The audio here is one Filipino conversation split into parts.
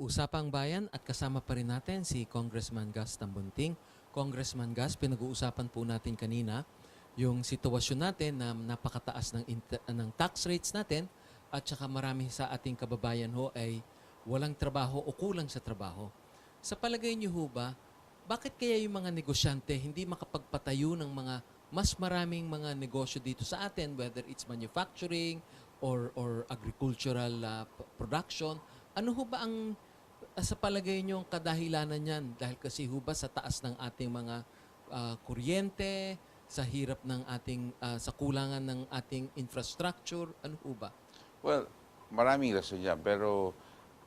Usapang Bayan at kasama pa rin natin si Congressman Gus Tambunting. Congressman Gus, pinag-uusapan po natin kanina yung sitwasyon natin na napakataas ng tax rates natin at saka marami sa ating kababayan ho ay walang trabaho o kulang sa trabaho. Sa palagay niyo ho ba, bakit kaya yung mga negosyante hindi makapagpatayo ng mga mas maraming mga negosyo dito sa atin, whether it's manufacturing or agricultural production? Ano ho ba ang sa palagay niyo ang kadahilanan niyan? Dahil kasi ho ba sa taas ng ating mga kuryente, sa hirap ng ating sa kulangan ng ating infrastructure, ano ho ba? Well, maraming rason yan. Pero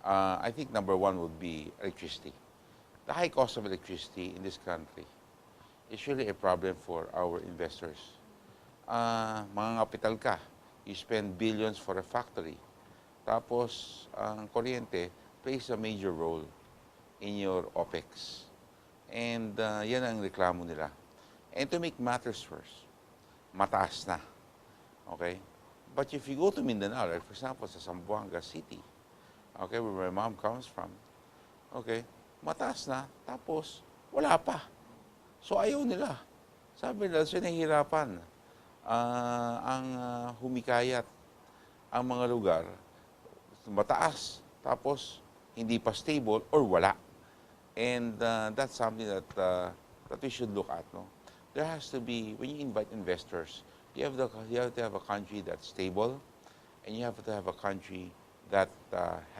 I think number one would be electricity. The high cost of electricity in this country is really a problem for our investors. Mga kapital ka, you spend billions for a factory. Tapos, ang kuryente plays a major role in your OPEX. And yan ang reklamo nila. And to make matters worse, mataas na. Okay? But if you go to Mindanao, like for example, sa Zamboanga City, okay, where my mom comes from, okay, mataas na, tapos wala pa. So ayaw nila. Sabi nila, sinahirapan ang humikayat ang mga lugar, mataas, tapos hindi pa stable or wala. And that's something that we should look at. No? There has to be, when you invite investors, you have to have a country that's stable, and you have to have a country that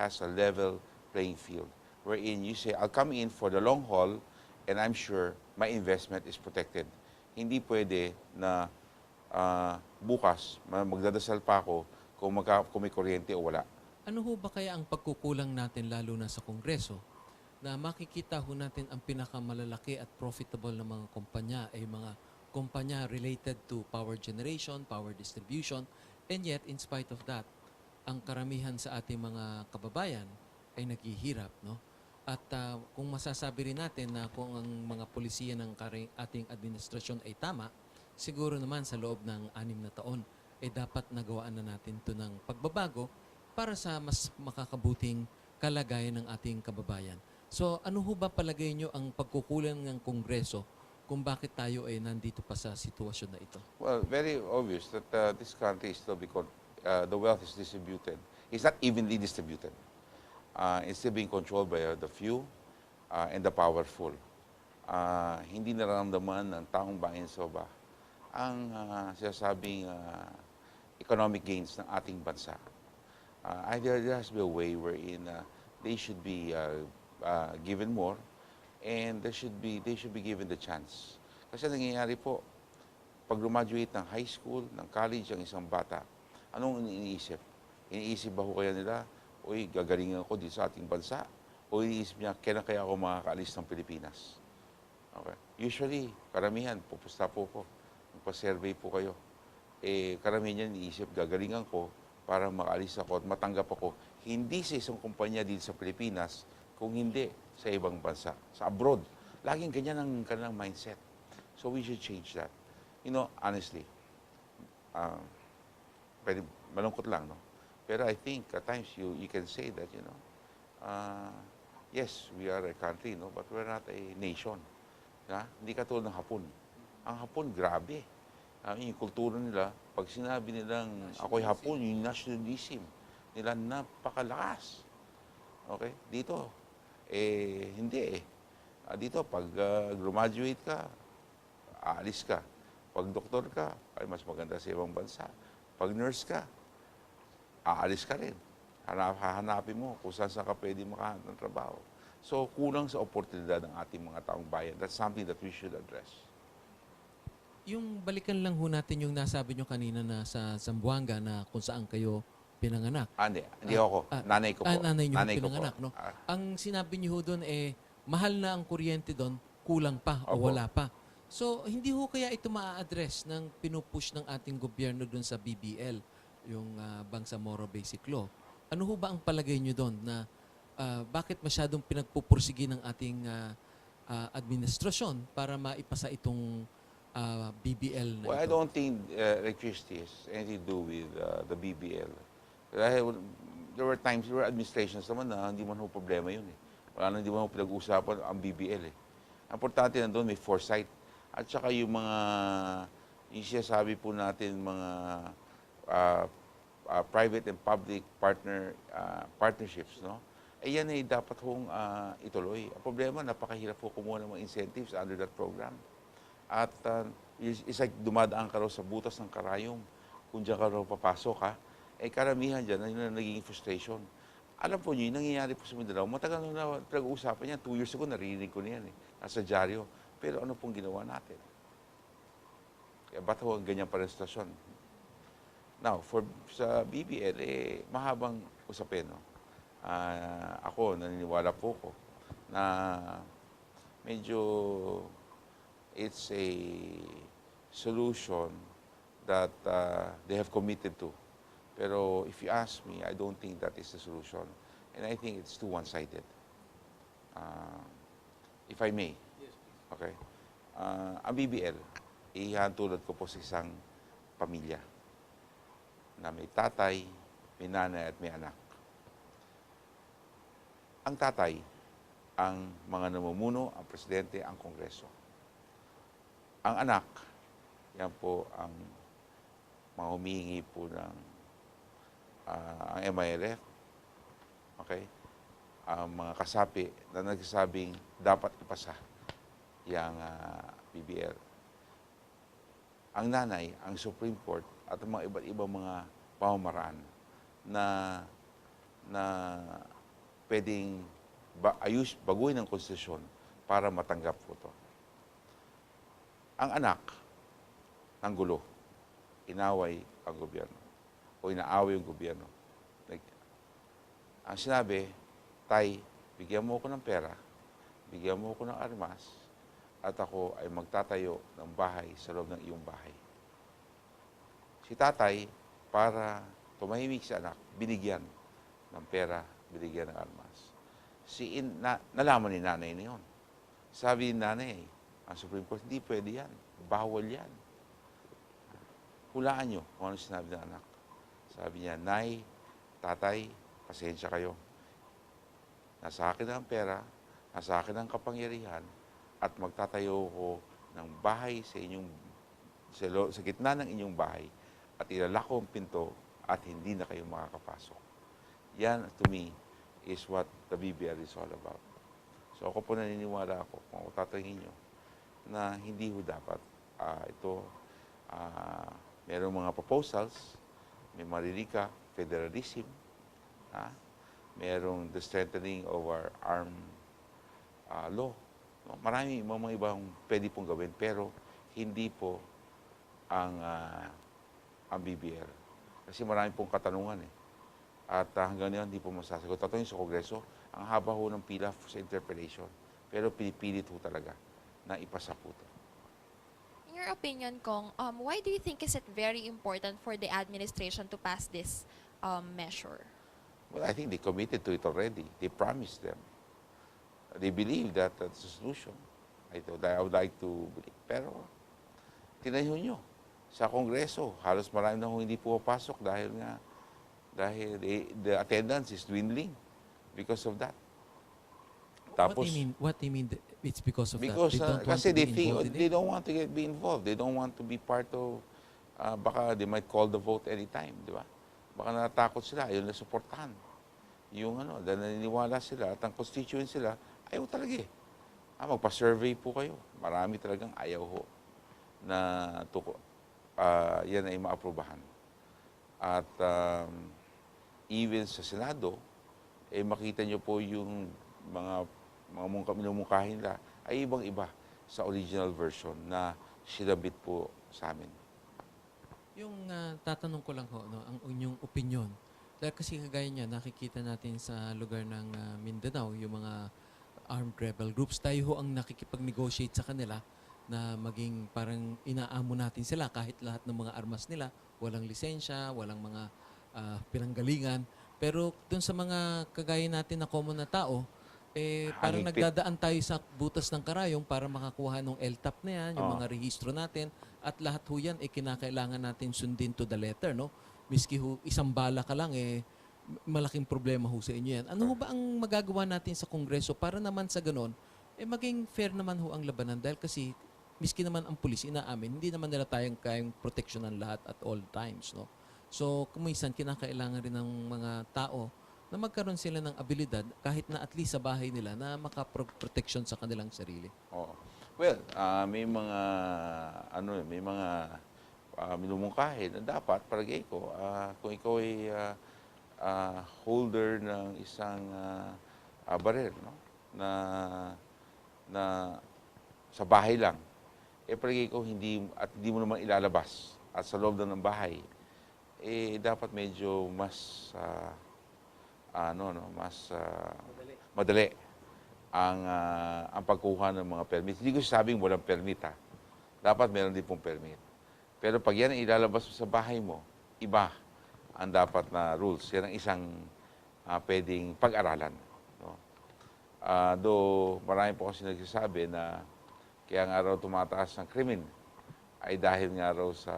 has a level playing field, wherein you say, I'll come in for the long haul, and I'm sure my investment is protected. Hindi pwede na bukas, magdadasal pa ako kung may kuryente o wala. Ano ho ba kaya ang pagkukulang natin lalo na sa Kongreso na makikita ho natin ang pinakamalalaki at profitable na mga kumpanya ay mga kumpanya related to power generation, power distribution, and yet in spite of that, ang karamihan sa ating mga kababayan ay naghihirap, no? At kung masasabi rin natin na kung ang mga polisiya ng ating administrasyon ay tama, siguro naman sa loob ng 6 na taon ay dapat nagawaan na natin ito ng pagbabago para sa mas makakabuting kalagayan ng ating kababayan. So ano ho ba palagay nyo ang pagkukulang ng Kongreso kung bakit tayo ay nandito pa sa sitwasyon na ito? Well, very obvious that this country is still because the wealth is distributed. It's not evenly distributed. It's still being controlled by the few and the powerful. Hindi nararamdaman ng taong bayan sa ba ang sinasabing economic gains ng ating bansa. There has to be a way wherein they should be given more, and they should be given the chance. Kasi nangyayari po, pag graduate ng high school, ng college ang isang bata, anong iniisip? Iniisip ba ho kaya nila, uy, gagalingan ako dito sa ating bansa? O iniisip niya, kailan kaya ako makakaalis ng Pilipinas? Okay. Usually, karamihan, pupusta po ko, magpa-survey po kayo. Karamihan niya iniisip, gagalingan ko para makaalis ako at matanggap ako, hindi sa isang kumpanya dito sa Pilipinas, kung hindi sa ibang bansa, sa abroad. Laging ganyan ang kanilang mindset. So we should change that. You know, honestly, pwede, malungkot lang, no? Pero I think at times you can say that, you know, yes, we are a country, no? But we're not a nation. Hindi katulad ng Hapon. Ang Hapon, grabe. Yung kultura nila, pag sinabi nilang ako'y Hapon, yung nationalism nila napakalakas. Okay? Dito, hindi eh. Dito, pag graduate ka, aalis ka. Pag doktor ka, ay mas maganda sa ibang bansa. Pag nurse ka, aalis ka rin. Hahanapin mo kung saan ka pwede makahanap ng trabaho. So, kulang sa oportunidad ng ating mga taong bayan. That's something that we should address. Yung balikan lang ho natin yung nasabi nyo kanina na sa Zamboanga na kung saan kayo pinanganak. Hindi ako. Nanay ko po. Nanay nyo Nanay ko pinanganak, po. no? Ang sinabi nyo ho doon mahal na ang kuryente doon, kulang pa o Opo. wala pa. So, hindi ho kaya ito maa-address ng pinupush ng ating gobyerno doon sa BBL, yung Bangsamoro Basic Law. Ano ho ba ang palagay nyo doon na bakit masyadong pinagpupursigi ng ating administrasyon para maipasa itong BBL na Well, ito? I don't think electricity has anything to do with the BBL. Dahil there were times, there were administrations naman na hindi man ho problema yun eh. Wala nang hindi man ho pinag-uusapan ang BBL eh. Ang importante nandun, may foresight. At saka yung sinasabi po natin mga ah, private and public partnerships, no? Eh yan ay dapat hong ituloy. Ang problema, napakahirap po kumuha ng mga incentives under that program. At it's like dumadaan ka raw sa butas ng karayom. Kung diyan ka raw papasok ha, eh karamihan dyan, yun na naging frustration. Alam po niyo, yung nangyayari po sa Mindanao, matagal na pinag-uusapan yan. 2 years ago, narinig ko na yan eh. Nasa dyaryo. Pero ano pong ginawa natin? Kaya ba't ho ang ganyan pa rin sitwasyon? Now, sa BBL, eh, mahabang usapin. No? Ako, naniniwala po ko na medyo it's a solution that they have committed to. Pero if you ask me, I don't think that is the solution. And I think it's too one-sided. If I may. Okay. Ang BBL, ihahantulad ko po sa isang pamilya na may tatay, may nanay at may anak. Ang tatay, ang mga namumuno, ang presidente, ang kongreso. Ang anak, yan po ang mga humihingi po ng ang MILF, okay? Ang mga kasapi na nagsasabing dapat ipasa yung BBL. Ang nanay, ang Supreme Court, at ang mga iba't ibang mga pamamaraan na pwedeng baguhin ng konstitusyon para matanggap po ito. Ang anak ng gulo, inaway ang gobyerno o inaaway yung gobyerno. Like, ang sinabi, tay, bigyan mo ako ng pera, bigyan mo ako ng armas, at ako ay magtatayo ng bahay sa loob ng iyong bahay. Si tatay, para tumahimik sa anak, binigyan ng pera, binigyan ng armas. Nalaman ni nanay na yun. Sabi ni nanay, ang Supreme Court, hindi pwede yan. Bawal yan. Hulaan nyo kung ano sinabi ng anak. Sabi niya, nay, tatay, pasensya kayo. Nasa akin ang pera, nasa akin ang kapangyarihan, at magtatayo ko ng bahay sa gitna ng inyong bahay, at ilalako ang pinto at hindi na kayo makakapasok. Yan, to me, is what the BBL is all about. So ako po naniniwala ako, kung ako tatanungin nyo, na hindi ho dapat merong mga proposals, may maririka, federalism, merong the strengthening of our armed law. No? Marami mga ibang pwede pong gawin, pero hindi po ang BBL. Kasi marami pong katanungan eh. At hanggang ngayon, hindi po masasagot. Tatanungin sa Kongreso, ang haba ho ng pila sa interpellation. Pero pinipilit ho talaga na ipasa po ito. In your opinion, Kong, why do you think is it very important for the administration to pass this measure? Well, I think they committed to it already. They promised them. They believe that that's the solution. I would like to believe. Pero, tinayo nyo. Sa Kongreso, halos marami na hindi pumapasok dahil the attendance is dwindling because of that. Tapos, What do you mean it's because of because that? kasi they think involved in they it? don't want to be involved. They don't want to be part of, baka they might call the vote anytime, di ba? Baka natatakot sila, ayaw na suportahan. Dahil naniniwala sila at ang constituent sila, ayaw talaga eh. Magpa-survey po kayo. Marami talagang ayaw ho na yan ay maaprubahan. At even sa Senado, makita nyo po yung mga minumungkahin nila ay ibang-iba sa original version na sinabit po sa amin. Yung tatanong ko lang ho, no, ang inyong opinion. Dahil kasi kagaya niya, nakikita natin sa lugar ng Mindanao, yung mga armed rebel groups, tayo ho ang nakikipag-negotiate sa kanila na maging parang inaamo natin sila kahit lahat ng mga armas nila, walang lisensya, walang mga pinanggalingan. Pero dun sa mga kagaya natin na common na tao, parang Higpit. nagdadaan tayo sa butas ng karayong para makakuha ng LTAP na yan, yung Oo. mga rehistro natin, at lahat ho yan, kinakailangan natin sundin to the letter, no? Miski ho, isang bala ka lang, malaking problema ho sa inyo yan. Ano ho ba ang magagawa natin sa Kongreso para naman sa ganon, maging fair naman ho ang labanan? Dahil kasi, miski naman ang pulis inaamin, hindi naman nila tayong kayang proteksyonan lahat at all times. No? So, kuminsan, kinakailangan rin ng mga tao na magkaroon sila ng abilidad kahit na at least sa bahay nila na makaproteksyon sa kanilang sarili. Oo. Well, may mga may mga minumungkahi na dapat palagay ko kung ikaw ay holder ng isang baril, no? Na sa bahay lang, palagay ko hindi mo naman ilalabas at sa loob ng bahay, dapat medyo mas mas madali ang pagkuha ng mga permit. Hindi ko sabing walang permit, ha. Dapat meron din pong permit. Pero pag yan ang ilalabas mo sa bahay mo, iba ang dapat na rules. Yan ang isang pwedeng pag-aralan. No? Though marami po kasi nagsasabi na kaya nga raw tumataas ng krimen ay dahil nga raw sa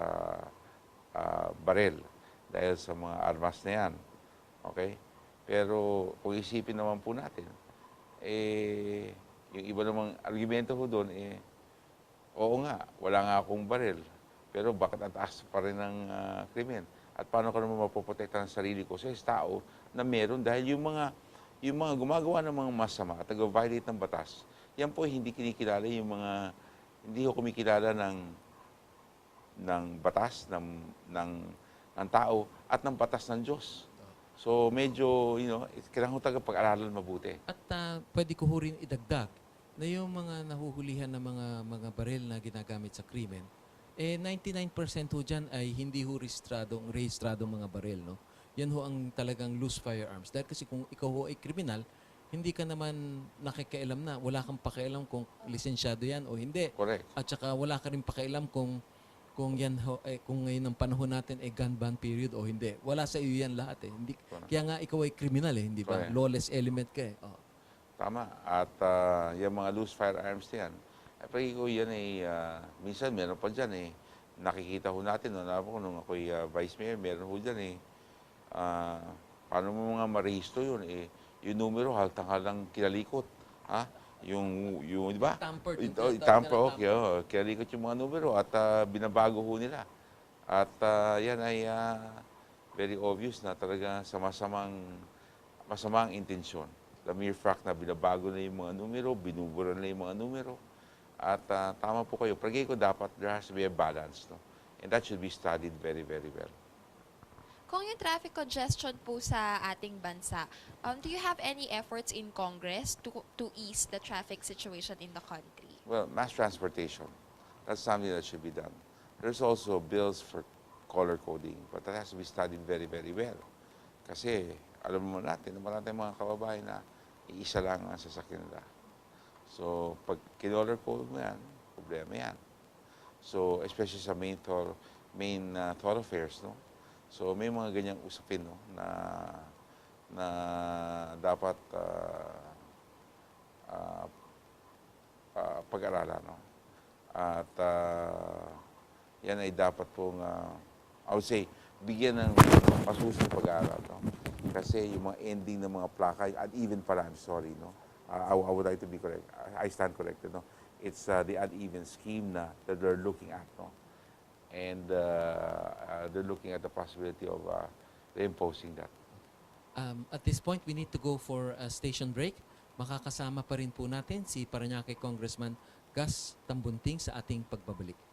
baril, dahil sa mga armas na yan. Okay? Pero kung isipin naman po natin, yung iba namang argumento ko doon, oo nga, wala nga akong baril, pero bakit ang taas pa rin ng krimen? At paano ko naman mapoprotekta ng sarili ko sa tao na meron? Dahil yung mga gumagawa ng mga masama at nag-violate ng batas, yan po hindi kinikilala hindi ko kumikilala ng batas, ng tao at ng batas ng Diyos. So medyo, kailangan ko pag-aralan mabuti. At pwede ko ho rin idagdag na yung mga nahuhulihan ng mga baril na ginagamit sa krimen, 99% ho dyan ay hindi ho rehistradong mga baril. No? Yan ho ang talagang loose firearms. Dahil kasi kung ikaw ho ay kriminal, hindi ka naman nakikialam na. Wala kang pakialam kung lisensyado yan o hindi. Correct. At saka wala ka rin pakialam kung yan ho, kung ngayon ang panahon natin ay gun ban period o hindi. Wala sa iyo yan lahat eh. Hindi, kaya nga ikaw ay kriminal eh, hindi ba? Correct. Lawless element ka eh. Oh. Tama. At yung mga loose firearms na yan, palagi ko yan minsan meron pa dyan nakikita ho natin, nung ako'y vice mayor, meron ho dyan paano mo nga marehistro yun yung numero haltang-halang kinalikot. Ha? Yung di ba? Tampered. Kinalikot yung mga numero at binabago ho nila. At yan ay very obvious na talaga sa masamang intensyon. The mere fact na binabago na yung mga numero, binubura na yung mga numero. At tama po kayo, palagi ko dapat there has to be a balance. No? And that should be studied very, very well. Kung yung traffic congestion po sa ating bansa, do you have any efforts in Congress to ease the traffic situation in the country? Well, mass transportation, that's something that should be done. There's also bills for color coding, but that has to be studied very, very well. Kasi alam mo natin, marami mga kababayan na iisa lang ang sasakyan nila. So, pag kinolor code mo yan, problema yan. So, especially sa main thoroughfares, no? So, may mga ganyang usapin, no, na dapat pag-aralan, no? At yan ay dapat pong, I would say, bigyan ng pasusong pag-aaral, no? Kasi yung mga ending ng mga plaka, uneven pala, I'm sorry, no? I would like to be correct. I stand corrected, no? It's the uneven scheme that they're looking at, no? And they're looking at the possibility of reimposing that. At this point, we need to go for a station break. Makakasama pa rin po natin si Parañaque Congressman Gus Tambunting sa ating pagbabalik.